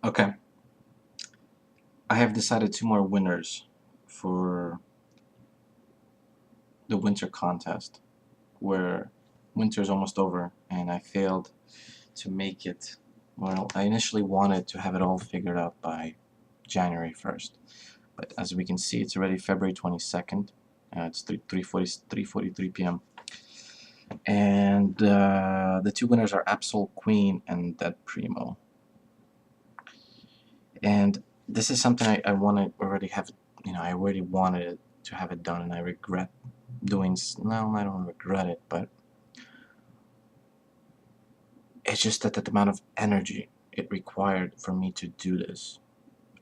Okay, I have decided 2 more winners for the winter contest, where winter is almost over and I failed to make it. Well, I initially wanted to have it all figured out by January 1st, but as we can see, it's already February 22nd. It's 3:43 p.m. And the 2 winners are Absol Queen and Dead Primo. And this is something I want to already have. I already wanted it to have it done, and I regret doing. No, I don't regret it, but it's just that the amount of energy it required for me to do this,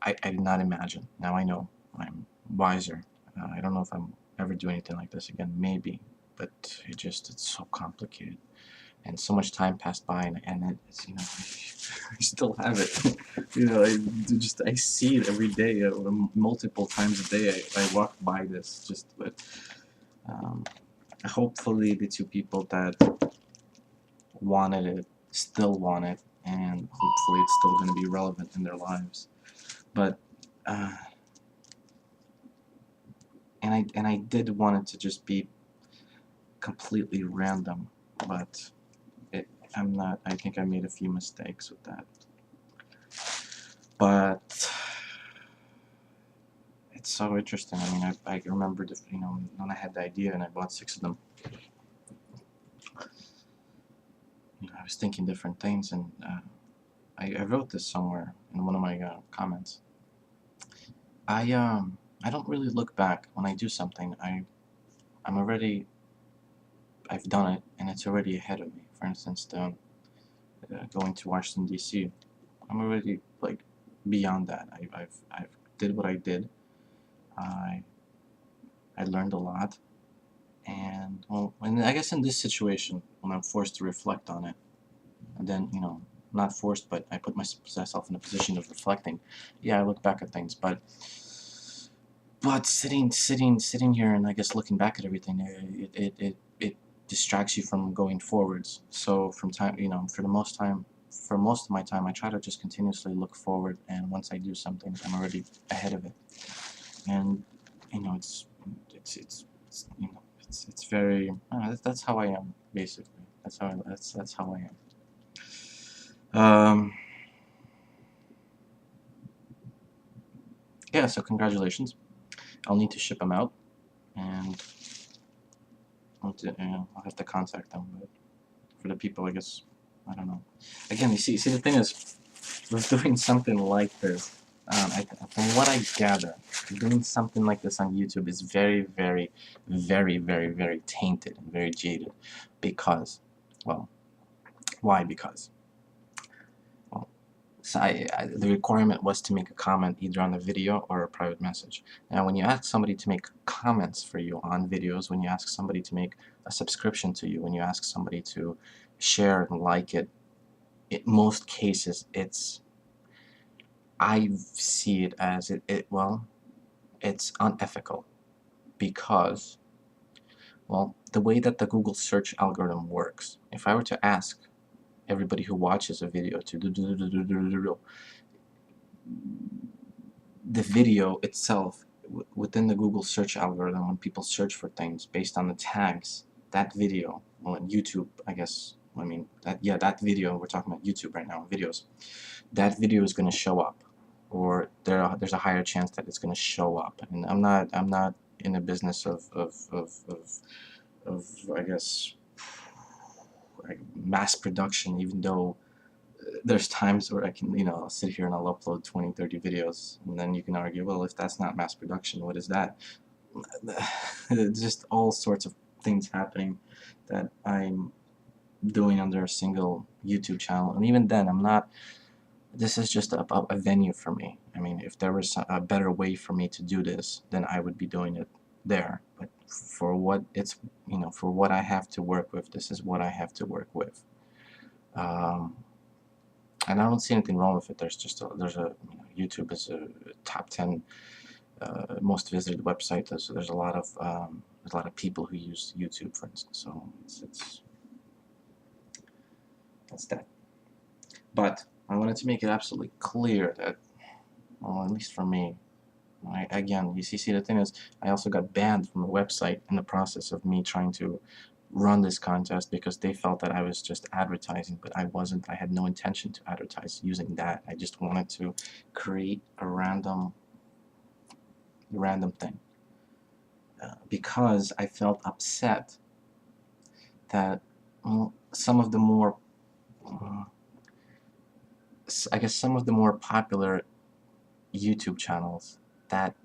I did not imagine. Now I know. I'm wiser. I don't know if I'm ever do anything like this again. Maybe, but it's so complicated, and so much time passed by, and it's, I still have it. I see it every day, multiple times a day. I walk by this, but um, hopefully the 2 people that wanted it still want it, and hopefully it's still going to be relevant in their lives. But and I did want it to just be completely random, but I'm not. I think I made a few mistakes with that. But it's so interesting. I mean, I remember when I had the idea and I bought 6 of them. I was thinking different things, and I wrote this somewhere in one of my comments. I don't really look back when I do something. I'm already. I've done it, and it's already ahead of me. For instance, going to Washington D.C. I'm already like beyond that. I've did what I did. I learned a lot, and and I guess in this situation, when I'm forced to reflect on it, and then not forced, but I put myself in a position of reflecting. Yeah, I look back at things, but sitting here and I guess looking back at everything, it distracts you from going forwards. So from time, for most of my time, I try to just continuously look forward, and once I do something, I'm already ahead of it. And it's very that's how I am, basically. That's how I am. Yeah, so congratulations. I'll need to ship them out, and I'll have to contact them. But for the people, I guess, I don't know. Again, you see, the thing is, with doing something like this, from what I gather, doing something like this on YouTube is very, very, very, very, very tainted and very jaded. Because, well, why? Because, well, so the requirement was to make a comment either on the video or a private message. Now, when you ask somebody to make comments for you on videos, when you ask somebody to make a subscription to you, when you ask somebody to share and like it, in most cases, I see it as it's unethical, because, well, the way that the Google search algorithm works, if I were to ask everybody who watches a video to do the video itself within the Google search algorithm, when people search for things based on the tags, that video, well, in YouTube, I guess, I mean, that video, we're talking about YouTube right now, videos, that video is going to show up, or there's a higher chance that it's going to show up. And I'm not in the business of I guess, like mass production, even though there's times where I can, I'll sit here and I'll upload 20, 30 videos, and then you can argue, well, if that's not mass production, what is that? Just all sorts of things happening that I'm doing under a single YouTube channel, and even then, this is just a venue for me. I mean, if there was a better way for me to do this, then I would be doing it there. But for what for what I have to work with, this is what I have to work with. And I don't see anything wrong with it. YouTube is a top 10 most visited website. There's a lot of people who use YouTube, for instance. So that's that. But I wanted to make it absolutely clear that, well, at least for me, again, you see, the thing is, I also got banned from the website in the process of me trying to run this contest because they felt that I was just advertising, but I wasn't. I had no intention to advertise using that. I just wanted to create a random thing because I felt upset that, well, some of the more, I guess, some of the more popular YouTube channels that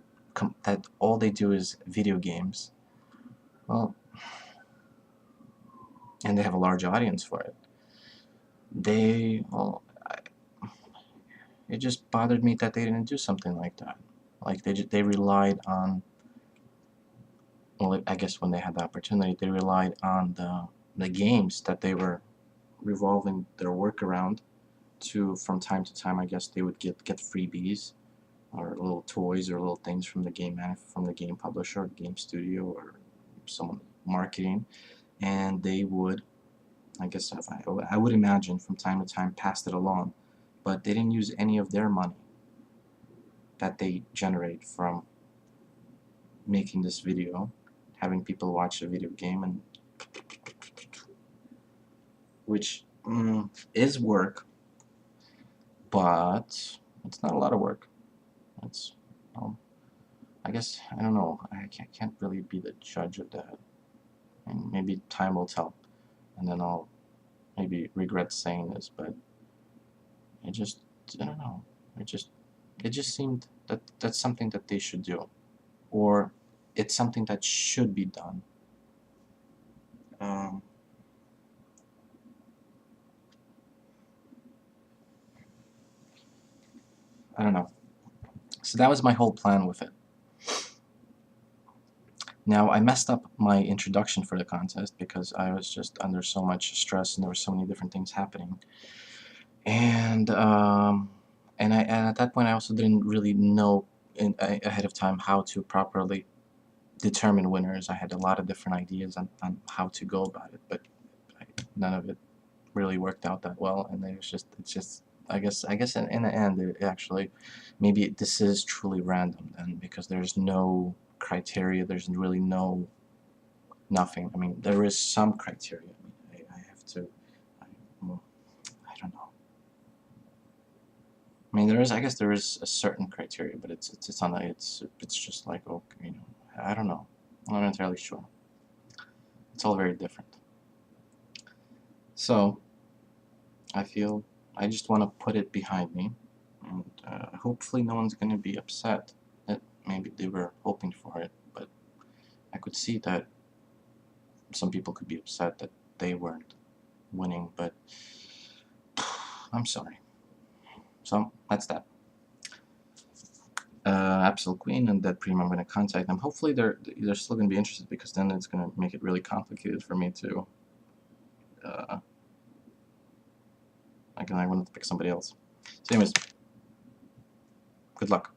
that all they do is video games, well, and they have a large audience for it. Well, it just bothered me that they didn't do something like that. Like they relied on, well, I guess when they had the opportunity, they relied on the games that they were revolving their work around. To from time to time, I guess they would get freebies or little toys or little things from the game publisher, or game studio, or someone marketing, and they would, I guess, if I would imagine, from time to time pass it along, but they didn't use any of their money that they generate from making this video, having people watch the video game, and which is work, but it's not a lot of work. It's, I guess, I don't know. I can't really be the judge of that. And maybe time will tell, and then I'll maybe regret saying this, but I don't know. It just seemed that that's something that they should do, or it's something that should be done. I don't know. So that was my whole plan with it. Now, I messed up my introduction for the contest because I was just under so much stress and there were so many different things happening. And at that point I also didn't really know ahead of time how to properly determine winners. I had a lot of different ideas on how to go about it, but none of it really worked out that well, and it's just I guess in the end it actually, maybe this is truly random then, because there's no criteria, there's really nothing. I mean, there is some criteria. I mean, I have to, well, I don't know. I mean, I guess there is a certain criteria, but it's just like, okay, you know, I don't know. I'm not entirely sure. It's all very different. So I feel I just want to put it behind me, and hopefully no one's going to be upset that maybe they were hoping for it, but I could see that some people could be upset that they weren't winning, but I'm sorry. So that's that. Absolute Queen and Dead Prem, I'm going to contact them. Hopefully they're still going to be interested, because then it's going to make it really complicated for me to I wanted to pick somebody else. So anyways, good luck.